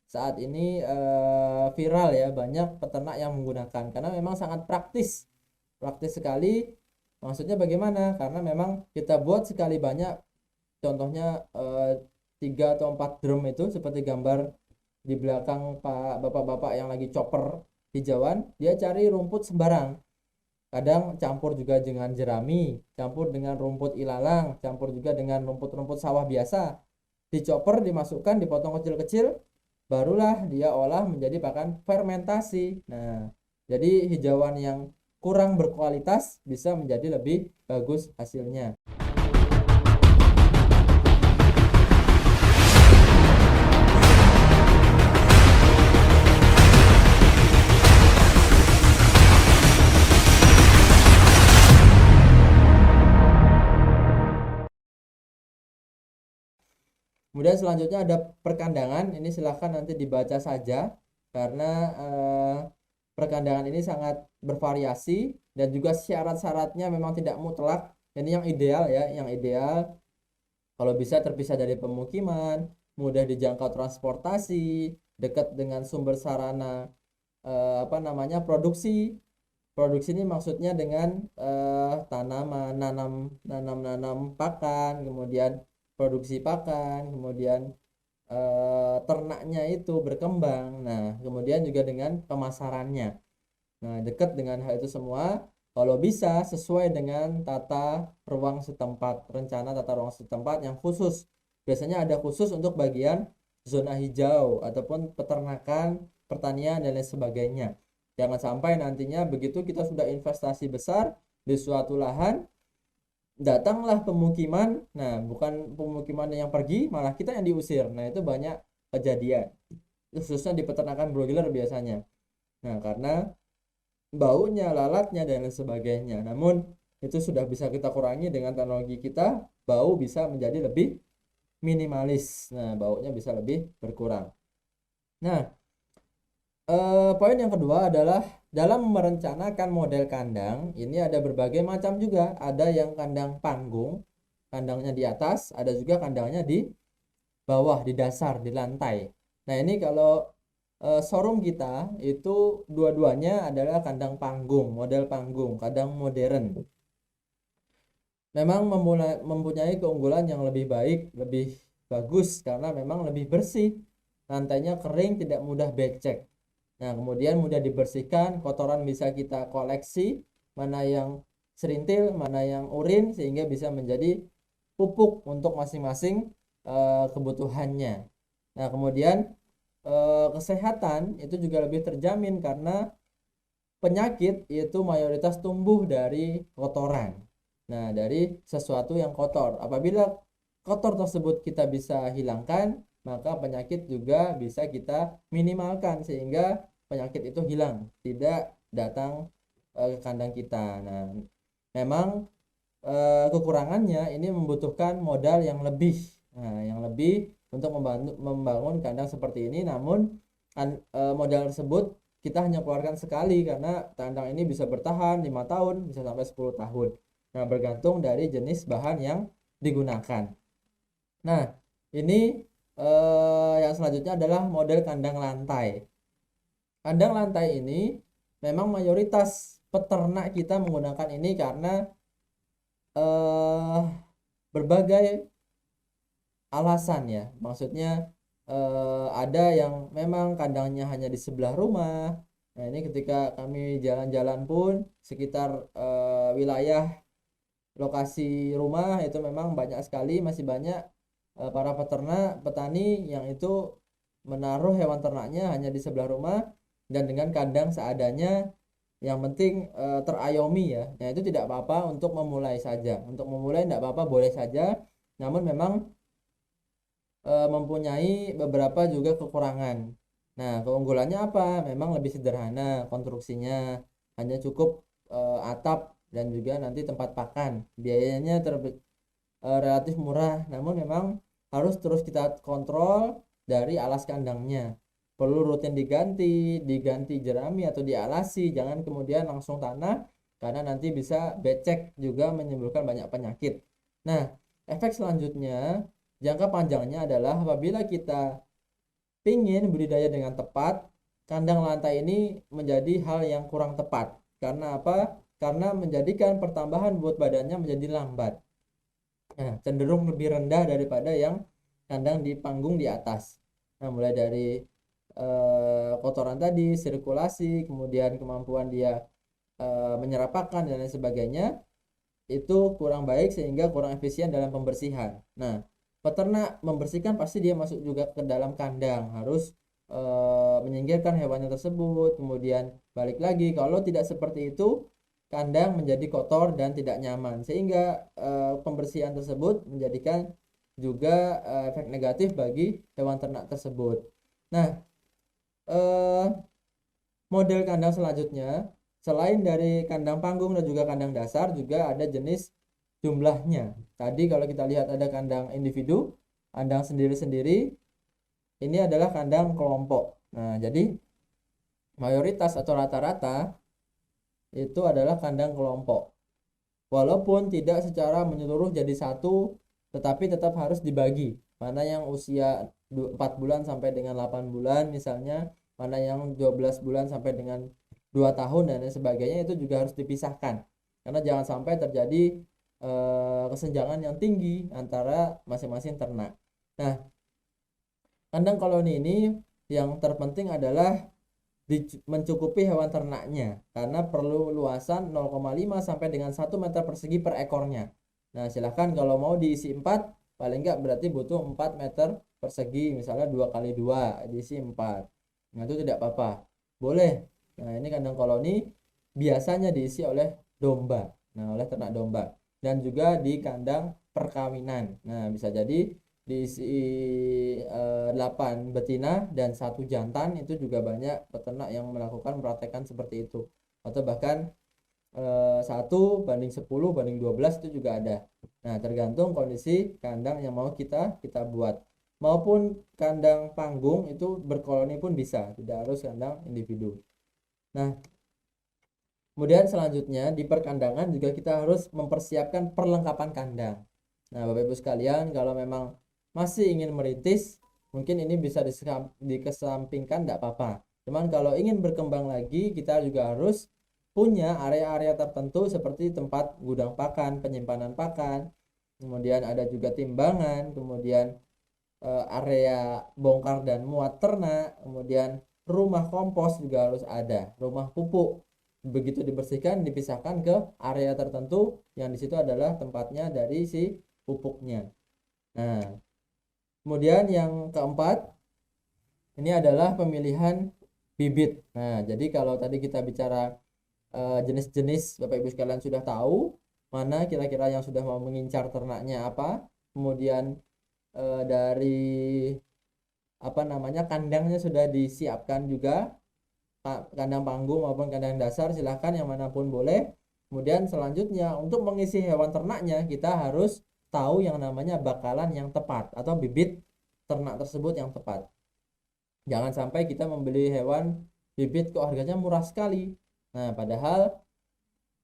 saat ini viral ya, banyak peternak yang menggunakan karena memang sangat praktis. Praktis sekali. Maksudnya bagaimana? Karena memang kita buat sekali banyak, contohnya 3 atau 4 drum itu seperti gambar di belakang Pak bapak-bapak yang lagi chopper hijauan, dia cari rumput sembarang. Kadang campur juga dengan jerami, campur dengan rumput ilalang, campur juga dengan rumput-rumput sawah biasa. Dicoper, dimasukkan, dipotong kecil-kecil, barulah dia olah menjadi pakan fermentasi. Nah, jadi hijauan yang kurang berkualitas bisa menjadi lebih bagus hasilnya. Kemudian selanjutnya ada perkandangan. Ini silahkan nanti dibaca saja karena perkandangan ini sangat bervariasi dan juga syarat-syaratnya memang tidak mutlak. Ini yang ideal ya, yang ideal kalau bisa terpisah dari pemukiman, mudah dijangkau transportasi, dekat dengan sumber sarana produksi. Produksi ini maksudnya dengan tanaman, nanam pakan, kemudian produksi pakan, kemudian ternaknya itu berkembang. Nah, kemudian juga dengan pemasarannya. Nah, dekat dengan hal itu semua, kalau bisa sesuai dengan tata ruang setempat, rencana tata ruang setempat yang khusus. Biasanya ada khusus untuk bagian zona hijau ataupun peternakan, pertanian dan lain sebagainya. Jangan sampai nantinya begitu kita sudah investasi besar di suatu lahan, datanglah pemukiman, nah bukan pemukiman yang pergi, malah kita yang diusir. Nah, itu banyak kejadian, khususnya di peternakan broiler biasanya. Nah, karena baunya, lalatnya dan lain sebagainya. Namun itu sudah bisa kita kurangi dengan teknologi kita, bau bisa menjadi lebih minimalis. Nah, baunya bisa lebih berkurang. Nah, poin yang kedua adalah dalam merencanakan model kandang, ini ada berbagai macam juga. Ada yang kandang panggung, kandangnya di atas, ada juga kandangnya di bawah, di dasar, di lantai. Nah, ini kalau showroom kita itu dua-duanya adalah kandang panggung, model panggung, kandang modern. Memang mempunyai keunggulan yang lebih baik, lebih bagus karena memang lebih bersih. Lantainya kering, tidak mudah becek. Nah, kemudian mudah dibersihkan, kotoran bisa kita koleksi, mana yang serintil, mana yang urin, sehingga bisa menjadi pupuk untuk masing-masing kebutuhannya. Nah, kemudian kesehatan itu juga lebih terjamin karena penyakit itu mayoritas tumbuh dari kotoran. Nah, dari sesuatu yang kotor. Apabila kotor tersebut kita bisa hilangkan, maka penyakit juga bisa kita minimalkan sehingga penyakit itu hilang, tidak datang ke kandang kita. Nah, memang kekurangannya ini membutuhkan modal yang lebih. Nah, yang lebih untuk membangun kandang seperti ini, namun modal tersebut kita hanya keluarkan sekali karena kandang ini bisa bertahan 5 tahun, bisa sampai 10 tahun. Nah, bergantung dari jenis bahan yang digunakan. Nah, ini yang selanjutnya adalah model kandang lantai. Kandang lantai ini memang mayoritas peternak kita menggunakan ini karena berbagai alasan ya. Maksudnya ada yang memang kandangnya hanya di sebelah rumah. Nah, ini ketika kami jalan-jalan pun sekitar wilayah lokasi rumah itu memang banyak sekali, masih banyak para peternak, petani yang itu menaruh hewan ternaknya hanya di sebelah rumah dan dengan kandang seadanya, yang penting terayomi ya. Nah, itu tidak apa-apa untuk memulai saja. Untuk memulai tidak apa-apa, boleh saja. Namun memang mempunyai beberapa juga kekurangan. Nah, keunggulannya apa? Memang lebih sederhana konstruksinya, hanya cukup atap dan juga nanti tempat pakan. Biayanya relatif murah, namun memang harus terus kita kontrol dari alas kandangnya. Perlu rutin diganti jerami atau dialasi, jangan kemudian langsung tanah karena nanti bisa becek juga menimbulkan banyak penyakit. Nah, efek selanjutnya jangka panjangnya adalah apabila kita pingin budidaya dengan tepat, kandang lantai ini menjadi hal yang kurang tepat. Karena apa? Karena menjadikan pertambahan bobot badannya menjadi lambat. Nah, cenderung lebih rendah daripada yang kandang di panggung di atas. Nah, mulai dari kotoran tadi, sirkulasi, kemudian kemampuan dia menyerap pakan dan lain sebagainya, itu kurang baik sehingga kurang efisien dalam pembersihan. Nah, peternak membersihkan pasti dia masuk juga ke dalam kandang, harus menyingkirkan hewannya tersebut, kemudian balik lagi. Kalau tidak seperti itu, kandang menjadi kotor dan tidak nyaman, sehingga pembersihan tersebut menjadikan juga efek negatif bagi hewan ternak tersebut. Nah, model kandang selanjutnya, selain dari kandang panggung dan juga kandang dasar, juga ada jenis jumlahnya. Tadi kalau kita lihat ada kandang individu, kandang sendiri-sendiri, ini adalah kandang kelompok. Nah, jadi mayoritas atau rata-rata itu adalah kandang kelompok. Walaupun tidak secara menyeluruh jadi satu, tetapi tetap harus dibagi. Mana yang usia 4 bulan sampai dengan 8 bulan misalnya, mana yang 12 bulan sampai dengan 2 tahun dan lain sebagainya, itu juga harus dipisahkan. Karena jangan sampai terjadi kesenjangan yang tinggi antara masing-masing ternak. Nah, kandang koloni ini yang terpenting adalah mencukupi hewan ternaknya, karena perlu luasan 0,5 sampai dengan 1 meter persegi per ekornya. Nah, silahkan kalau mau diisi 4, paling enggak berarti butuh 4 meter persegi, misalnya 2 kali 2 diisi 4. Nah, itu tidak apa-apa, boleh. Nah, ini kandang koloni biasanya diisi oleh domba, nah oleh ternak domba, dan juga di kandang perkawinan. Nah, bisa jadi diisi 8 betina dan 1 jantan. Itu juga banyak peternak yang melakukan mempraktekkan seperti itu, atau bahkan 1:10 banding 12 itu juga ada. Nah, tergantung kondisi kandang yang mau kita buat. Maupun kandang panggung itu berkoloni pun bisa, tidak harus kandang individu. Nah, kemudian selanjutnya di perkandangan juga kita harus mempersiapkan perlengkapan kandang. Nah, Bapak Ibu sekalian, kalau memang masih ingin merintis, mungkin ini bisa dikesampingkan, tidak apa-apa. Cuman kalau ingin berkembang lagi, kita juga harus punya area-area tertentu seperti tempat gudang pakan, penyimpanan pakan, kemudian ada juga timbangan, kemudian area bongkar dan muat ternak, kemudian rumah kompos juga harus ada, rumah pupuk. Begitu dibersihkan, dipisahkan ke area tertentu yang disitu adalah tempatnya dari si pupuknya. Nah, kemudian yang keempat, ini adalah pemilihan bibit. Nah, jadi kalau tadi kita bicara jenis-jenis, Bapak Ibu sekalian sudah tahu mana kira-kira yang sudah mau mengincar ternaknya apa. Kemudian dari kandangnya sudah disiapkan juga, kandang panggung maupun kandang dasar, silahkan yang manapun boleh. Kemudian selanjutnya, untuk mengisi hewan ternaknya, kita harus tahu yang namanya bakalan yang tepat atau bibit ternak tersebut yang tepat. Jangan sampai kita membeli hewan bibit kok harganya murah sekali. Nah, padahal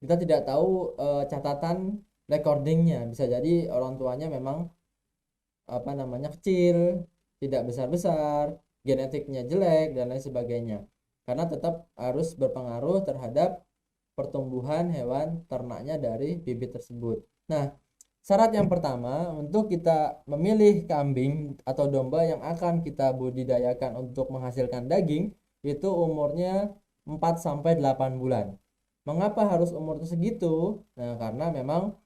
kita tidak tahu catatan recordingnya. Bisa jadi orang tuanya memang kecil, tidak besar-besar, genetiknya jelek dan lain sebagainya. Karena tetap harus berpengaruh terhadap pertumbuhan hewan ternaknya dari bibit tersebut. Nah, syarat yang pertama untuk kita memilih kambing atau domba yang akan kita budidayakan untuk menghasilkan daging, itu umurnya 4 sampai 8 bulan. Mengapa harus umur segitu? Nah, karena memang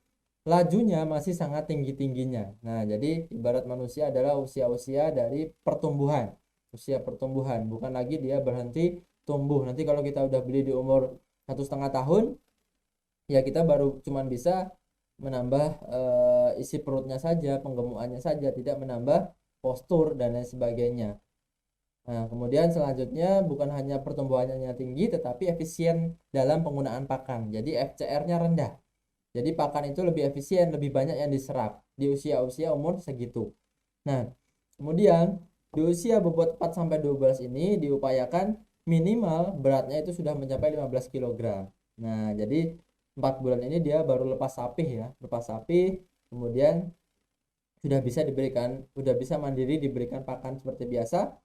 lajunya masih sangat tinggi-tingginya. Nah, jadi ibarat manusia adalah usia-usia dari pertumbuhan. Usia pertumbuhan, bukan lagi dia berhenti tumbuh. Nanti kalau kita udah beli di umur 1,5 tahun, ya kita baru cuman bisa menambah isi perutnya saja, penggemukannya saja, tidak menambah postur dan lain sebagainya. Nah, kemudian selanjutnya bukan hanya pertumbuhannya tinggi, tetapi efisien dalam penggunaan pakan. Jadi FCR-nya rendah. Jadi pakan itu lebih efisien, lebih banyak yang diserap di usia-usia umur segitu. Nah, kemudian di usia bobot 4 sampai 12 ini diupayakan minimal beratnya itu sudah mencapai 15 kg. Nah, jadi 4 bulan ini dia baru lepas sapih ya, lepas sapih, kemudian sudah bisa mandiri diberikan pakan seperti biasa.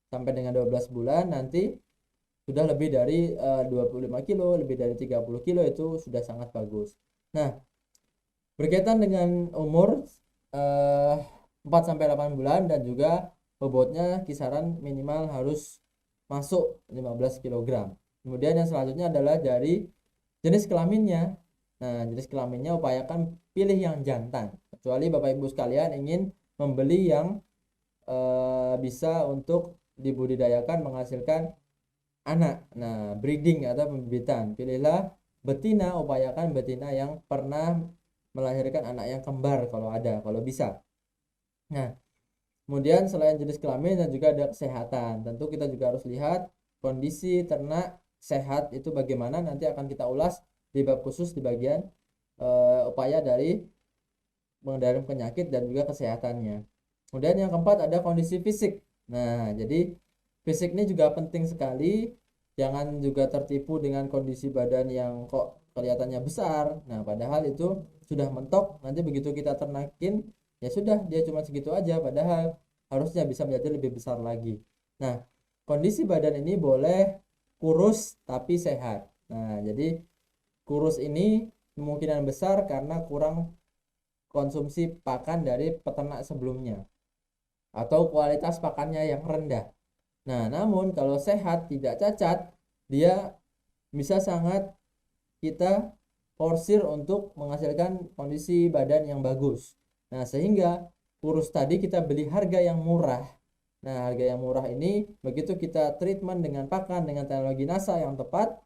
sampai dengan 12 bulan nanti sudah lebih dari 25 kilo, lebih dari 30 kilo, itu sudah sangat bagus. Nah, berkaitan dengan umur 4 sampai 8 bulan dan juga bobotnya kisaran minimal harus masuk 15 kg. Kemudian yang selanjutnya adalah dari jenis kelaminnya. Nah, jenis kelaminnya upayakan pilih yang jantan. Kecuali Bapak Ibu sekalian ingin membeli yang bisa untuk dibudidayakan menghasilkan anak. Nah, breeding atau pembibitan. Pilihlah betina, upayakan betina yang pernah melahirkan anak yang kembar kalau ada, kalau bisa. Nah, kemudian selain jenis kelamin dan juga ada kesehatan. Tentu kita juga harus lihat kondisi ternak sehat itu bagaimana, nanti akan kita ulas di bab khusus di bagian upaya dari mengendalikan penyakit dan juga kesehatannya. Kemudian yang keempat ada kondisi fisik. Nah, jadi fisik ini juga penting sekali. Jangan juga tertipu dengan kondisi badan yang kok kelihatannya besar. Nah, padahal itu sudah mentok. Nanti begitu kita ternakin, ya sudah, dia cuma segitu aja. Padahal harusnya bisa menjadi lebih besar lagi. Nah, kondisi badan ini boleh kurus tapi sehat. Nah, jadi kurus ini kemungkinan besar karena kurang konsumsi pakan dari peternak sebelumnya atau kualitas pakannya yang rendah. Nah, namun kalau sehat tidak cacat, dia bisa sangat kita porsir untuk menghasilkan kondisi badan yang bagus. Nah, sehingga kurus tadi kita beli harga yang murah. Nah, harga yang murah ini begitu kita treatment dengan pakan dengan teknologi NASA yang tepat,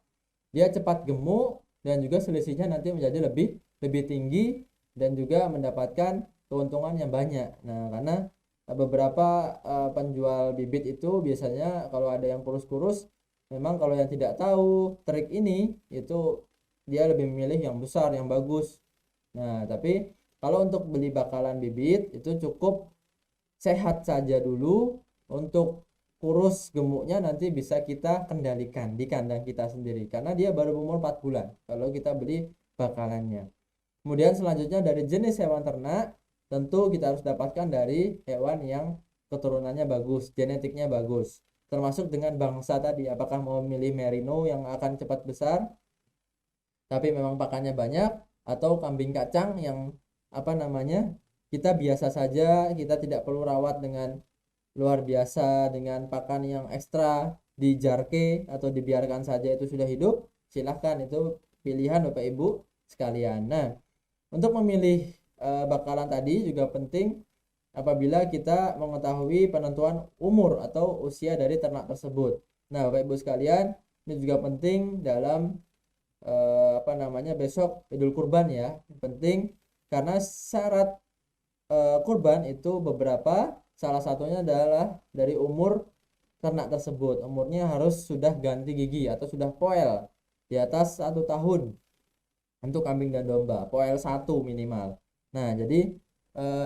dia cepat gemuk dan juga selisihnya nanti menjadi lebih tinggi dan juga mendapatkan keuntungan yang banyak. Nah, karena beberapa penjual bibit itu biasanya kalau ada yang kurus-kurus, memang kalau yang tidak tahu trik ini itu dia lebih memilih yang besar, yang bagus. Nah, tapi kalau untuk beli bakalan bibit itu cukup sehat saja dulu. Untuk kurus gemuknya nanti bisa kita kendalikan di kandang kita sendiri karena dia baru umur 4 bulan kalau kita beli bakalannya. Kemudian selanjutnya dari jenis hewan ternak, tentu kita harus dapatkan dari hewan yang keturunannya bagus, genetiknya bagus. Termasuk dengan bangsa tadi, apakah mau memilih merino yang akan cepat besar tapi memang pakannya banyak, atau kambing kacang yang kita biasa saja, kita tidak perlu rawat dengan luar biasa dengan pakan yang ekstra, di jarke atau dibiarkan saja itu sudah hidup. Silahkan, itu pilihan Bapak Ibu sekalian. Nah, untuk memilih bakalan tadi juga penting apabila kita mengetahui penentuan umur atau usia dari ternak tersebut. Nah, Bapak Ibu sekalian, ini juga penting dalam besok Idul Kurban ya. Penting karena syarat kurban itu beberapa, salah satunya adalah dari umur ternak tersebut. Umurnya harus sudah ganti gigi atau sudah poel di atas 1 tahun untuk kambing dan domba, poel 1 minimal. Nah, jadi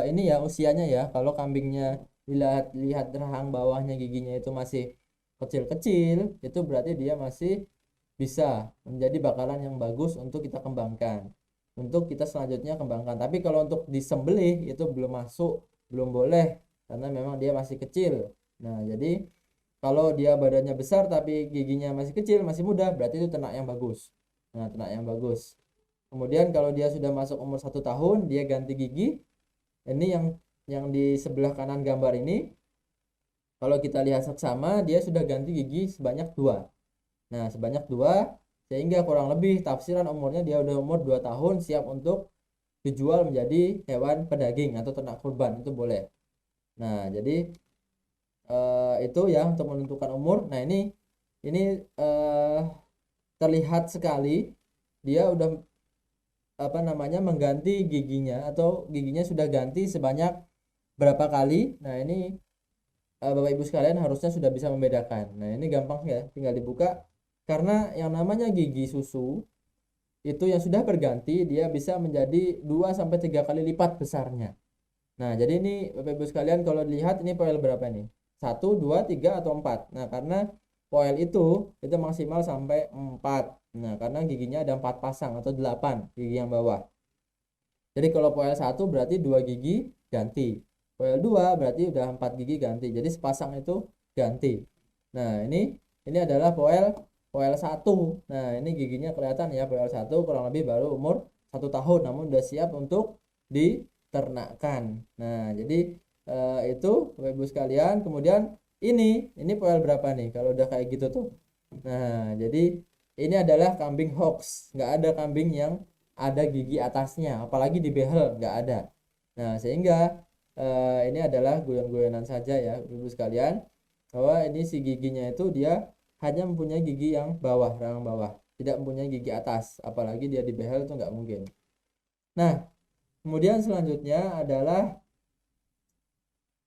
ini ya usianya ya. Kalau kambingnya lihat rahang bawahnya giginya itu masih kecil-kecil, itu berarti dia masih bisa menjadi bakalan yang bagus untuk kita kembangkan, untuk kita selanjutnya kembangkan. Tapi kalau untuk disembelih itu belum masuk, belum boleh karena memang dia masih kecil. Nah, jadi kalau dia badannya besar tapi giginya masih kecil, masih muda, berarti itu ternak yang bagus. Nah, ternak yang bagus. Kemudian kalau dia sudah masuk umur 1 tahun, dia ganti gigi. Ini yang di sebelah kanan gambar ini, kalau kita lihat seksama, dia sudah ganti gigi sebanyak 2. Nah, sebanyak 2, sehingga kurang lebih tafsiran umurnya dia udah umur 2 tahun, siap untuk dijual menjadi hewan pedaging atau ternak kurban, itu boleh. Nah, jadi itu ya untuk menentukan umur. Nah, ini terlihat sekali dia udah mengganti giginya atau giginya sudah ganti sebanyak berapa kali. Nah, ini Bapak Ibu sekalian harusnya sudah bisa membedakan. Nah, ini gampang ya, tinggal dibuka. Karena yang namanya gigi susu itu yang sudah berganti, dia bisa menjadi 2 sampai 3 kali lipat besarnya. Nah, jadi ini Bapak Ibu sekalian kalau dilihat ini poel berapa nih? 1, 2, 3 atau 4. Nah, karena poel itu maksimal sampai 4. Nah, karena giginya ada 4 pasang atau 8 gigi yang bawah. Jadi kalau poel 1 berarti 2 gigi ganti. Poel 2 berarti udah 4 gigi ganti. Jadi sepasang itu ganti. Nah, ini adalah poel 1. Nah, ini giginya kelihatan ya, poel 1 kurang lebih baru umur 1 tahun namun udah siap untuk diternakkan. Nah, jadi itu Bapak Ibu sekalian. Kemudian ini poel berapa nih kalau udah kayak gitu tuh. Nah, jadi ini adalah kambing hoax, nggak ada kambing yang ada gigi atasnya, apalagi di behel nggak ada. Nah, sehingga ini adalah guyon-guyonan saja ya Ibu sekalian, bahwa ini si giginya itu dia hanya mempunyai gigi yang bawah, rahang bawah, tidak mempunyai gigi atas, apalagi dia di behel itu nggak mungkin. Nah, kemudian selanjutnya adalah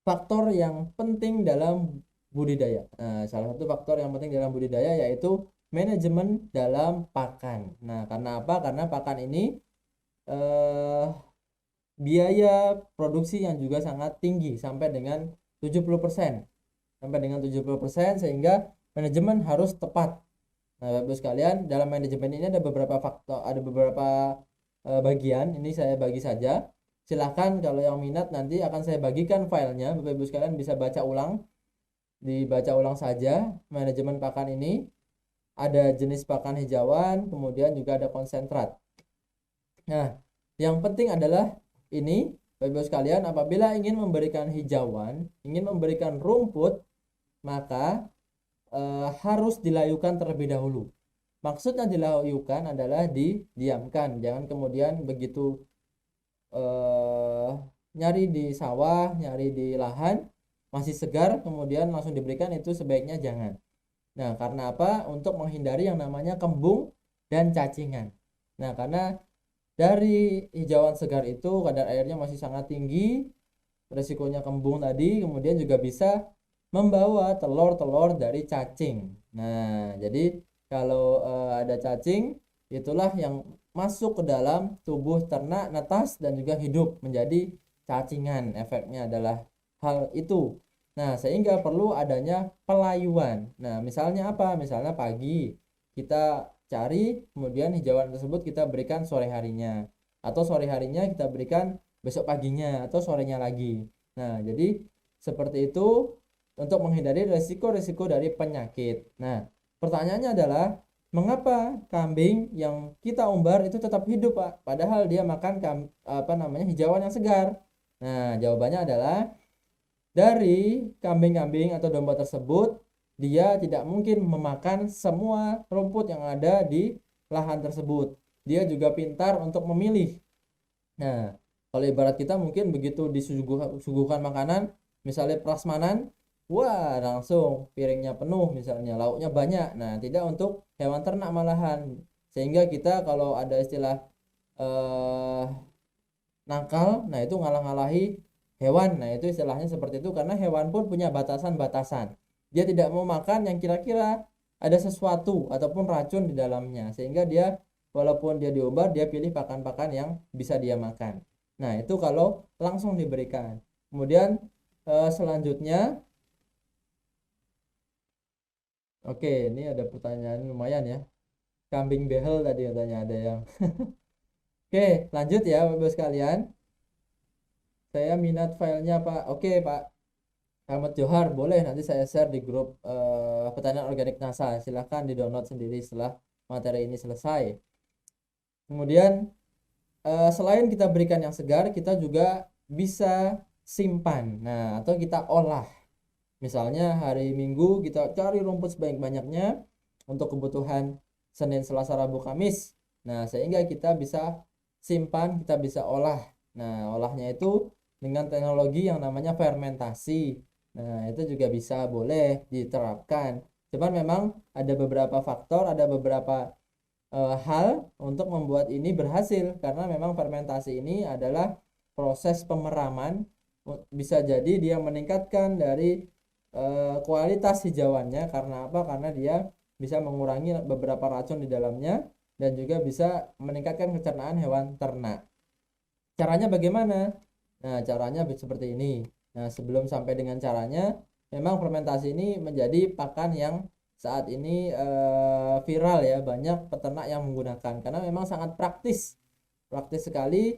faktor yang penting dalam budidaya. Nah, salah satu faktor yang penting dalam budidaya yaitu manajemen dalam pakan. Nah, karena apa? Karena pakan ini eh, biaya produksi yang juga sangat tinggi sampai dengan 70%. Sampai dengan 70% sehingga manajemen harus tepat. Nah, Bapak sekalian, dalam manajemen ini ada beberapa faktor, ada beberapa bagian. Ini saya bagi saja. Silahkan kalau yang minat nanti akan saya bagikan filenya. Bapak Ibu sekalian bisa baca ulang, dibaca ulang saja manajemen pakan ini. Ada jenis pakan hijauan, kemudian juga ada konsentrat. Nah, yang penting adalah ini, Bapak Ibu sekalian, apabila ingin memberikan hijauan, ingin memberikan rumput, maka harus dilayukan terlebih dahulu. Maksudnya dilayukan adalah didiamkan, jangan kemudian begitu nyari di sawah, nyari di lahan masih segar kemudian langsung diberikan, itu sebaiknya jangan. Nah, karena apa? Untuk menghindari yang namanya kembung dan cacingan. Nah, karena dari hijauan segar itu kadar airnya masih sangat tinggi, resikonya kembung tadi, kemudian juga bisa membawa telur-telur dari cacing. Nah, jadi kalau ada cacing, itulah yang masuk ke dalam tubuh ternak, netas dan juga hidup menjadi cacingan. Efeknya adalah hal itu. Nah, sehingga perlu adanya pelayuan. Nah, misalnya apa? Misalnya pagi kita cari, kemudian hijauan tersebut kita berikan sore harinya, atau sore harinya kita berikan besok paginya, atau sorenya lagi. Nah, jadi seperti itu untuk menghindari resiko-resiko dari penyakit. Nah, pertanyaannya adalah mengapa kambing yang kita umbar itu tetap hidup, Pak? Padahal dia makan hijauan yang segar. Nah, jawabannya adalah dari kambing-kambing atau domba tersebut, dia tidak mungkin memakan semua rumput yang ada di lahan tersebut. Dia juga pintar untuk memilih. Nah, kalau ibarat kita mungkin begitu disuguhkan makanan, misalnya prasmanan, wah langsung piringnya penuh misalnya, lauknya banyak. Nah, tidak untuk hewan ternak malahan. Sehingga kita kalau ada istilah eh, nakal, nah itu ngalah-ngalahi hewan. Nah, itu istilahnya seperti itu karena hewan pun punya batasan-batasan. Dia tidak mau makan yang kira-kira ada sesuatu ataupun racun di dalamnya, sehingga dia walaupun dia diumbar, dia pilih pakan-pakan yang bisa dia makan. Nah, itu kalau langsung diberikan. Kemudian selanjutnya, oke, ini ada pertanyaan lumayan ya. Kambing behel tadi katanya ada yang. Oke, lanjut ya Bapak sekalian. Saya minat filenya Pak. Oke Pak Ahmad Johar, boleh nanti saya share di grup pertanian organik NASA. Silahkan di download sendiri setelah materi ini selesai. Kemudian selain kita berikan yang segar, kita juga bisa simpan. Nah, atau kita olah. Misalnya hari Minggu kita cari rumput sebanyak-banyaknya untuk kebutuhan Senin, Selasa, Rabu, Kamis. Nah, sehingga kita bisa simpan, kita bisa olah. Nah, olahnya itu dengan teknologi yang namanya fermentasi. Nah, itu juga bisa boleh diterapkan. Cuman memang ada beberapa faktor, ada beberapa hal untuk membuat ini berhasil, karena memang fermentasi ini adalah proses pemeraman. Bisa jadi dia meningkatkan dari kualitas hijauannya. Karena apa? Karena dia bisa mengurangi beberapa racun di dalamnya dan juga bisa meningkatkan pencernaan hewan ternak. Caranya bagaimana? Nah, caranya seperti ini. Nah, sebelum sampai dengan caranya, memang fermentasi ini menjadi pakan yang saat ini viral ya, banyak peternak yang menggunakan karena memang sangat praktis. Praktis sekali.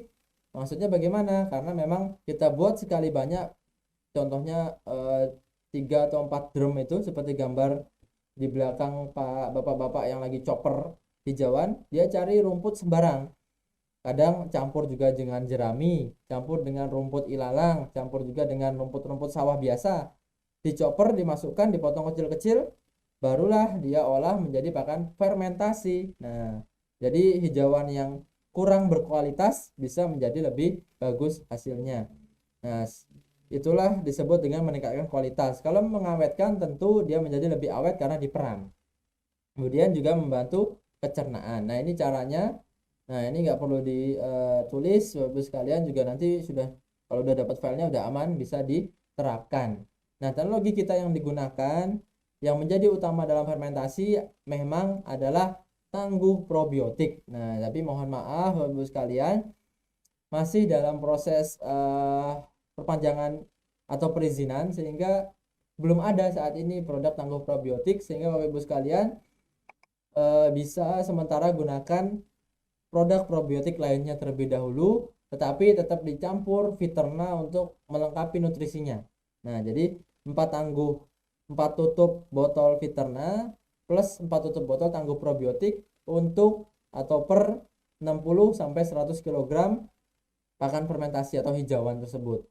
Maksudnya bagaimana? Karena memang kita buat sekali banyak. Contohnya 3 atau 4 drum itu seperti gambar di belakang Pak bapak-bapak yang lagi chopper hijauan, dia cari rumput sembarang. Kadang campur juga dengan jerami, campur dengan rumput ilalang, campur juga dengan rumput-rumput sawah biasa. Dicoper, dimasukkan, dipotong kecil-kecil, barulah dia olah menjadi pakan fermentasi. Nah, jadi hijauan yang kurang berkualitas bisa menjadi lebih bagus hasilnya. Nah, itulah disebut dengan meningkatkan kualitas. Kalau mengawetkan tentu dia menjadi lebih awet karena diperam. Kemudian juga membantu pencernaan. Nah, ini caranya. Nah, ini nggak perlu ditulis, Bapak sekalian juga nanti sudah, kalau udah dapat filenya udah aman, bisa diterapkan. Nah, teknologi kita yang digunakan yang menjadi utama dalam fermentasi memang adalah tangguh probiotik. Nah, tapi mohon maaf Bapak sekalian, masih dalam proses perpanjangan atau perizinan sehingga belum ada saat ini produk tangguh probiotik, sehingga Bapak Ibu sekalian bisa sementara gunakan produk probiotik lainnya terlebih dahulu, tetapi tetap dicampur Viterna untuk melengkapi nutrisinya. Nah, jadi 4 tutup botol Viterna plus 4 tutup botol tangguh probiotik untuk atau per 60 sampai 100 kg pakan fermentasi atau hijauan tersebut.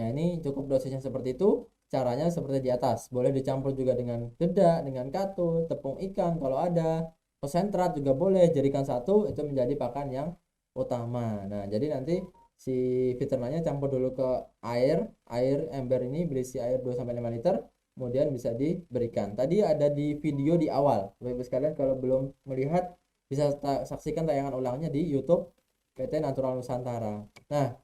Nah, ini cukup dosisnya seperti itu. Caranya seperti di atas. Boleh dicampur juga dengan dedak, dengan katun, tepung ikan kalau ada, konsentrat juga boleh, jadikan satu, itu menjadi pakan yang utama. Nah, jadi nanti si Vitermanya campur dulu ke air ember ini berisi air 2-5 liter, kemudian bisa diberikan. Tadi ada di video di awal. Bapak-Ibu sekalian kalau belum melihat bisa saksikan tayangan ulangnya di YouTube PT Natural Nusantara. Nah,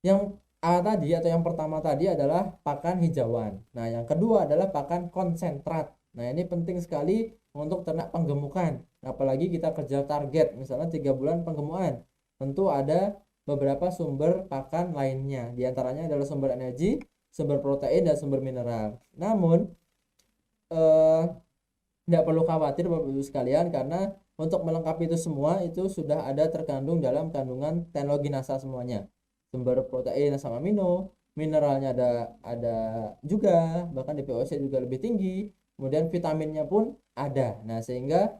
yang A tadi atau yang pertama tadi adalah pakan hijauan. Nah, yang kedua adalah pakan konsentrat. Nah, ini penting sekali untuk ternak penggemukan. Apalagi kita kerja target, misalnya 3 bulan penggemukan. Tentu ada beberapa sumber pakan lainnya. Di antaranya adalah sumber energi, sumber protein, dan sumber mineral. Namun, tidak perlu khawatir Bapak Ibu sekalian, karena untuk melengkapi itu semua itu sudah ada terkandung dalam kandungan teknologi NASA semuanya. Sumber protein asam amino, mineralnya ada juga, bahkan di DPOC juga lebih tinggi, kemudian vitaminnya pun ada. Nah, sehingga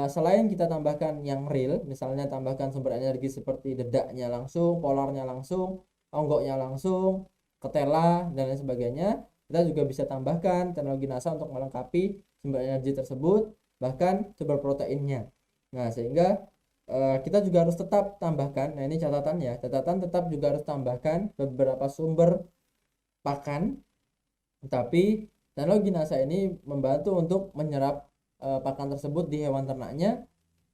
selain kita tambahkan yang real, misalnya tambahkan sumber energi seperti dedaknya langsung, polarnya langsung, onggoknya langsung, ketela dan lain sebagainya, kita juga bisa tambahkan teknologi NASA untuk melengkapi sumber energi tersebut, bahkan sumber proteinnya. Nah, sehingga kita juga harus tetap tambahkan, nah ini catatannya, catatan tetap juga harus tambahkan beberapa sumber pakan, tapi teknologi NASA ini membantu untuk menyerap pakan tersebut di hewan ternaknya,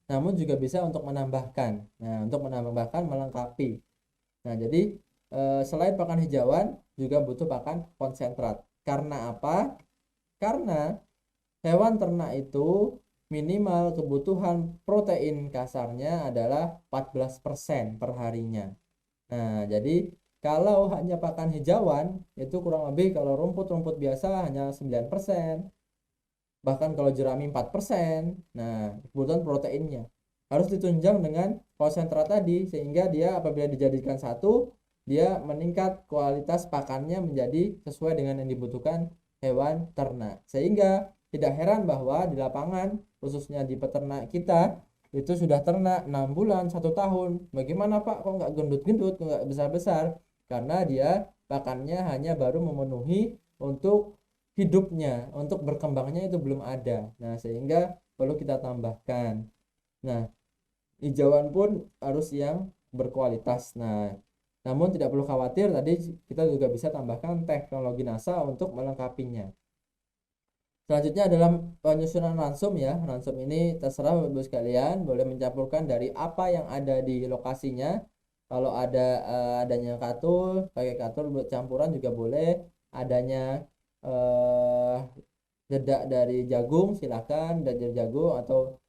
namun juga bisa untuk menambahkan. Nah, untuk menambahkan melengkapi. Nah, jadi selain pakan hijauan juga butuh pakan konsentrat. Karena apa? Karena hewan ternak itu minimal kebutuhan protein kasarnya adalah 14% per harinya. Nah, jadi kalau hanya pakan hijauan itu kurang lebih, kalau rumput-rumput biasa hanya 9%, bahkan kalau jerami 4%. Nah, kebutuhan proteinnya harus ditunjang dengan konsentrat tadi, sehingga dia apabila dijadikan satu, dia meningkat kualitas pakannya menjadi sesuai dengan yang dibutuhkan hewan ternak. Sehingga tidak heran bahwa di lapangan, khususnya di peternak kita, itu sudah ternak 6 bulan, 1 tahun. Bagaimana Pak, kok nggak gendut-gendut, kok nggak besar-besar? Karena dia pakannya hanya baru memenuhi untuk hidupnya, untuk berkembangnya itu belum ada. Nah, sehingga perlu kita tambahkan. Nah, hijauan pun harus yang berkualitas. Nah, namun tidak perlu khawatir, tadi kita juga bisa tambahkan teknologi NASA untuk melengkapinya. Selanjutnya adalah penyusunan ransum ya. Ransum ini terserah Bapak sekalian, boleh mencampurkan dari apa yang ada di lokasinya. Kalau ada adanya katul, pakai katul buat campuran juga boleh. Adanya dedak dari jagung, silakan dari jagung, atau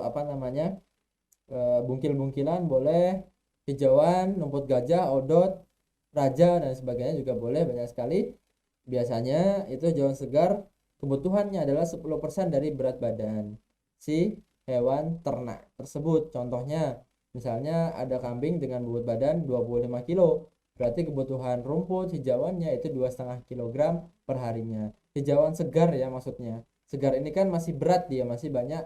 apa namanya, bungkil-bungkilan boleh, hijauan, rumput gajah, odot, raja dan sebagainya juga boleh, banyak sekali. Biasanya itu hijauan segar kebutuhannya adalah 10% dari berat badan si hewan ternak tersebut. Contohnya misalnya ada kambing dengan bobot badan 25 kilo, Berarti kebutuhan rumput hijauannya itu 2,5 kg per harinya. Hijauan segar ya maksudnya. Segar ini kan masih berat, dia masih banyak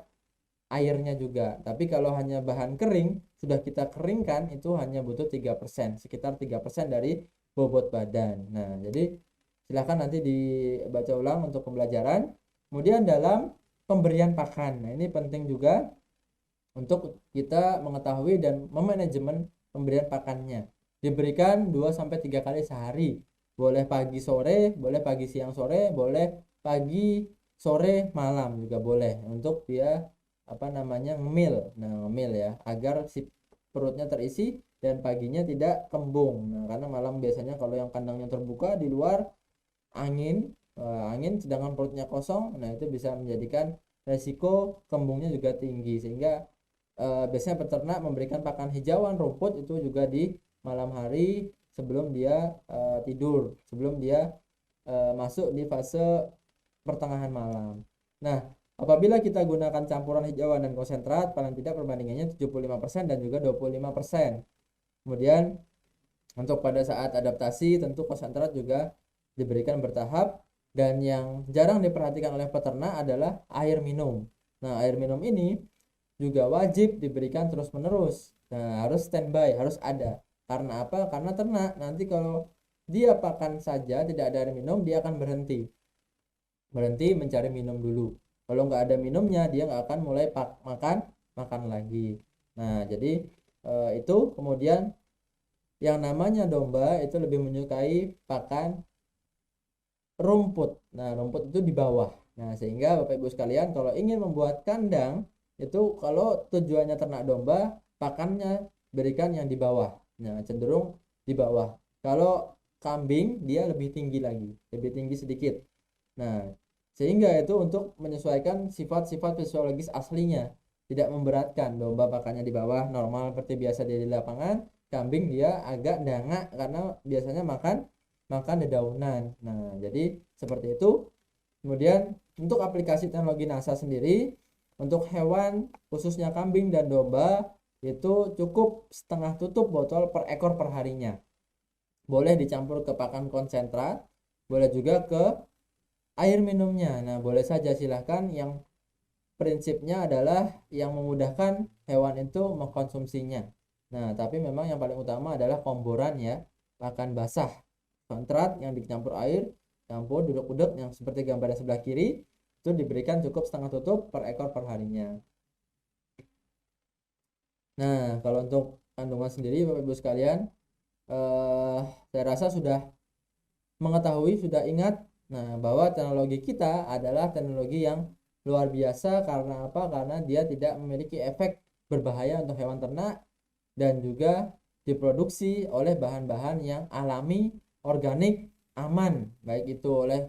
airnya juga. Tapi kalau hanya bahan kering, sudah kita keringkan, itu hanya butuh 3%, sekitar 3% dari bobot badan. Nah, jadi silahkan nanti dibaca ulang untuk pembelajaran. Kemudian dalam pemberian pakan, nah ini penting juga untuk kita mengetahui dan memanajemen pemberian pakannya. Diberikan 2-3 kali sehari. Boleh pagi sore, boleh pagi siang sore, boleh pagi sore malam juga boleh, untuk dia ngemil. Nah, ngemil ya, agar si perutnya terisi dan paginya tidak kembung. Nah, karena malam biasanya kalau yang kandangnya terbuka di luar angin, sedangkan perutnya kosong, nah itu bisa menjadikan resiko kembungnya juga tinggi, sehingga biasanya peternak memberikan pakan hijauan rumput itu juga di malam hari sebelum dia tidur, sebelum dia masuk di fase pertengahan malam. Nah, apabila kita gunakan campuran hijauan dan konsentrat, paling tidak perbandingannya 75% dan juga 25%. Kemudian untuk pada saat adaptasi tentu konsentrat juga diberikan bertahap, dan yang jarang diperhatikan oleh peternak adalah air minum. Nah, air minum ini juga wajib diberikan terus-menerus. Nah, harus standby, harus ada. Karena apa? Karena ternak nanti kalau dia pakan saja tidak ada air minum, dia akan berhenti mencari minum dulu. Kalau nggak ada minumnya, dia nggak akan mulai makan lagi. Nah, jadi itu. Kemudian yang namanya domba itu lebih menyukai pakan rumput. Nah, rumput itu di bawah. Nah, sehingga Bapak Ibu sekalian, kalau ingin membuat kandang itu, kalau tujuannya ternak domba, pakannya berikan yang di bawah. Nah, cenderung di bawah. Kalau kambing dia lebih tinggi lagi, lebih tinggi sedikit. Nah, sehingga itu untuk menyesuaikan sifat-sifat fisiologis aslinya, tidak memberatkan. Domba pakannya di bawah normal seperti biasa di lapangan, kambing dia agak dangak karena biasanya makan dedaunan. Nah, jadi seperti itu. Kemudian untuk aplikasi teknologi NASA sendiri, untuk hewan khususnya kambing dan domba itu cukup setengah tutup botol per ekor per harinya. Boleh dicampur ke pakan konsentrat, boleh juga ke air minumnya. Nah, boleh saja, silahkan. Yang prinsipnya adalah yang memudahkan hewan itu mengkonsumsinya. Nah, tapi memang yang paling utama adalah komboran ya, pakan basah, kontrat yang dicampur air, campur duduk-duduk yang seperti gambar yang sebelah kiri, itu diberikan cukup setengah tutup per ekor per harinya. Nah, kalau untuk kandungan sendiri Bapak Ibu sekalian, saya rasa sudah mengetahui, sudah ingat. Nah, bahwa teknologi kita adalah teknologi yang luar biasa. Karena apa? Karena dia tidak memiliki efek berbahaya untuk hewan ternak, dan juga diproduksi oleh bahan-bahan yang alami, organik, aman, baik itu oleh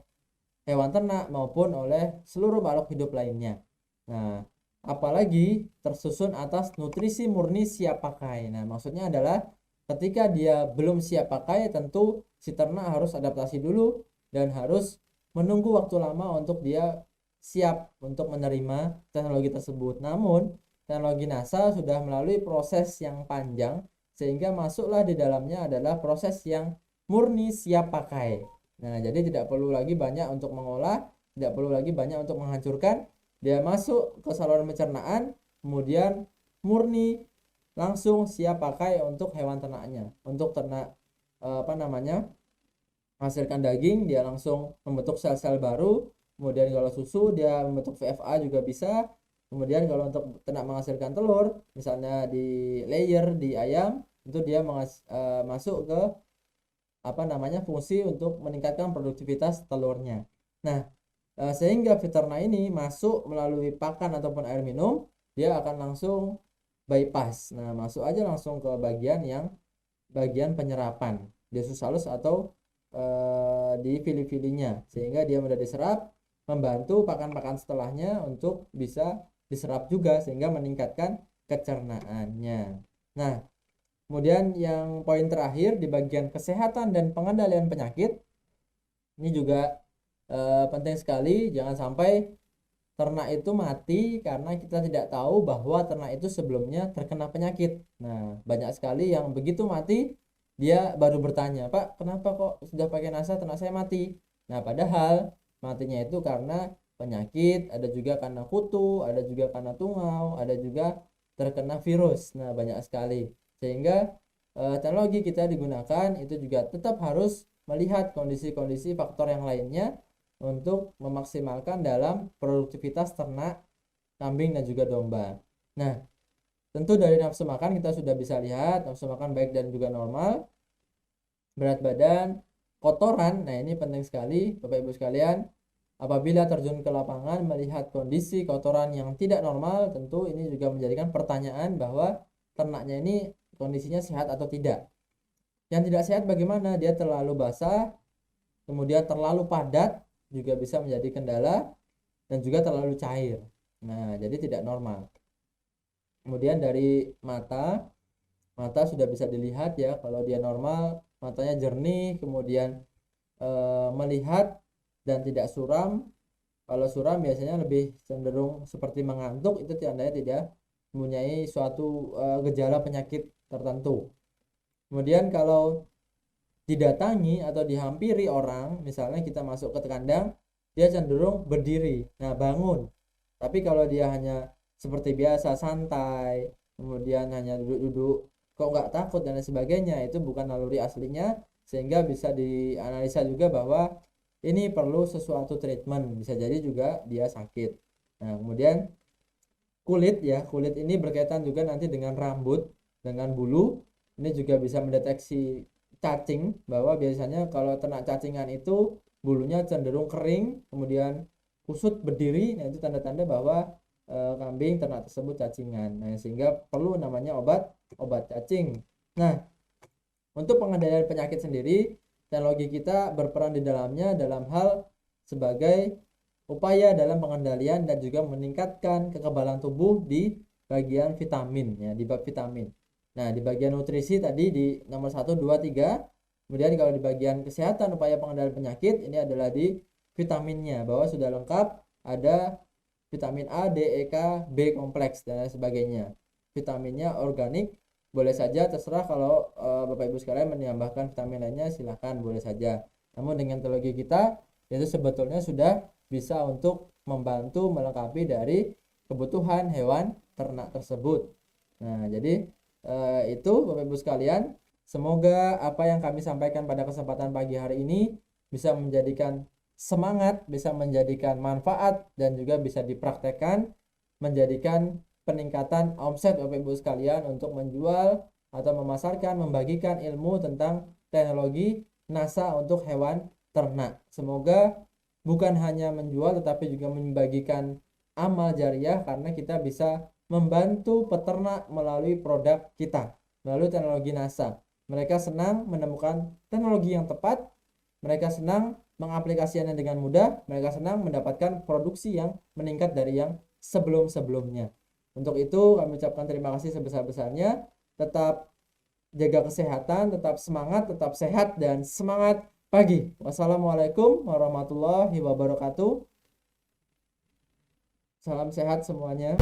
hewan ternak maupun oleh seluruh makhluk hidup lainnya. Nah, apalagi tersusun atas nutrisi murni siap pakai. Nah, maksudnya adalah ketika dia belum siap pakai, tentu si ternak harus adaptasi dulu dan harus menunggu waktu lama untuk dia siap untuk menerima teknologi tersebut. Namun, teknologi NASA sudah melalui proses yang panjang, sehingga masuklah di dalamnya adalah proses yang murni siap pakai. Nah, jadi tidak perlu lagi banyak untuk mengolah, tidak perlu lagi banyak untuk menghancurkan. Dia masuk ke saluran pencernaan, kemudian murni langsung siap pakai untuk hewan ternaknya. Untuk ternak menghasilkan daging, dia langsung membentuk sel-sel baru. Kemudian kalau susu dia membentuk VFA juga bisa. Kemudian kalau untuk ternak menghasilkan telur, misalnya di layer di ayam, itu dia masuk ke fungsi untuk meningkatkan produktivitas telurnya. Nah, sehingga Fiterna ini masuk melalui pakan ataupun air minum, dia akan langsung bypass. Nah, masuk aja langsung ke bagian penyerapan di usus halus atau di fili-filinya, sehingga dia mudah diserap, membantu pakan-pakan setelahnya untuk bisa diserap juga, sehingga meningkatkan kecernaannya. Nah, kemudian yang poin terakhir di bagian kesehatan dan pengendalian penyakit, ini juga penting sekali. Jangan sampai ternak itu mati karena kita tidak tahu bahwa ternak itu sebelumnya terkena penyakit. Nah, banyak sekali yang begitu mati dia baru bertanya, Pak, kenapa kok sudah pakai NASA ternak saya mati? Nah, padahal matinya itu karena penyakit, ada juga karena kutu, ada juga karena tungau, ada juga terkena virus. Nah, banyak sekali. Sehingga teknologi kita digunakan itu juga tetap harus melihat kondisi-kondisi faktor yang lainnya untuk memaksimalkan dalam produktivitas ternak kambing dan juga domba. Nah, tentu dari nafsu makan kita sudah bisa lihat nafsu makan baik dan juga normal, berat badan, kotoran. Nah, ini penting sekali Bapak Ibu sekalian. Apabila terjun ke lapangan melihat kondisi kotoran yang tidak normal, tentu ini juga menjadikan pertanyaan bahwa ternaknya ini kondisinya sehat atau tidak. Yang tidak sehat bagaimana? Dia terlalu basah, kemudian terlalu padat juga bisa menjadi kendala, dan juga terlalu cair. Nah, jadi tidak normal. Kemudian dari mata sudah bisa dilihat ya, kalau dia normal, matanya jernih, kemudian melihat dan tidak suram. Kalau suram biasanya lebih cenderung seperti mengantuk, itu tandanya tidak mempunyai suatu gejala penyakit tertentu. Kemudian kalau didatangi atau dihampiri orang, misalnya kita masuk ke kandang, dia cenderung berdiri, nah bangun. Tapi kalau dia hanya seperti biasa santai, kemudian hanya duduk-duduk, kok nggak takut dan lain sebagainya, itu bukan naluri aslinya, sehingga bisa dianalisa juga bahwa ini perlu sesuatu treatment, bisa jadi juga dia sakit. Nah, kemudian kulit ya, kulit ini berkaitan juga nanti dengan rambut, dengan bulu. Ini juga bisa mendeteksi cacing, bahwa biasanya kalau ternak cacingan itu bulunya cenderung kering, kemudian kusut berdiri. Nah, itu tanda-tanda bahwa kambing ternak tersebut cacingan. Nah, sehingga perlu namanya obat cacing. Nah, untuk pengendalian penyakit sendiri, teknologi kita berperan di dalamnya dalam hal sebagai upaya dalam pengendalian dan juga meningkatkan kekebalan tubuh di bagian vitamin ya, di bab vitamin. Nah, di bagian nutrisi tadi di nomor 1, 2, 3. Kemudian kalau di bagian kesehatan upaya pengendalian penyakit, ini adalah di vitaminnya, bahwa sudah lengkap, ada vitamin A, D, E, K, B kompleks dan lain sebagainya. Vitaminnya organik, boleh saja, terserah kalau Bapak Ibu sekalian menambahkan vitamin lainnya silahkan, boleh saja. Namun dengan teknologi kita itu sebetulnya sudah bisa untuk membantu melengkapi dari kebutuhan hewan ternak tersebut. Nah, jadi itu Bapak Ibu sekalian, semoga apa yang kami sampaikan pada kesempatan pagi hari ini bisa menjadikan semangat, bisa menjadikan manfaat, dan juga bisa dipraktekkan menjadikan peningkatan omset Bapak Ibu sekalian untuk menjual atau memasarkan, membagikan ilmu tentang teknologi NASA untuk hewan ternak. Semoga bukan hanya menjual tetapi juga membagikan amal jariah, karena kita bisa membantu peternak melalui produk kita, melalui teknologi NASA. Mereka senang menemukan teknologi yang tepat, mereka senang mengaplikasikannya dengan mudah, mereka senang mendapatkan produksi yang meningkat dari yang sebelum-sebelumnya. Untuk itu kami ucapkan terima kasih sebesar-besarnya. Tetap jaga kesehatan, tetap semangat, tetap sehat, dan semangat pagi. Wassalamualaikum warahmatullahi wabarakatuh. Salam sehat semuanya.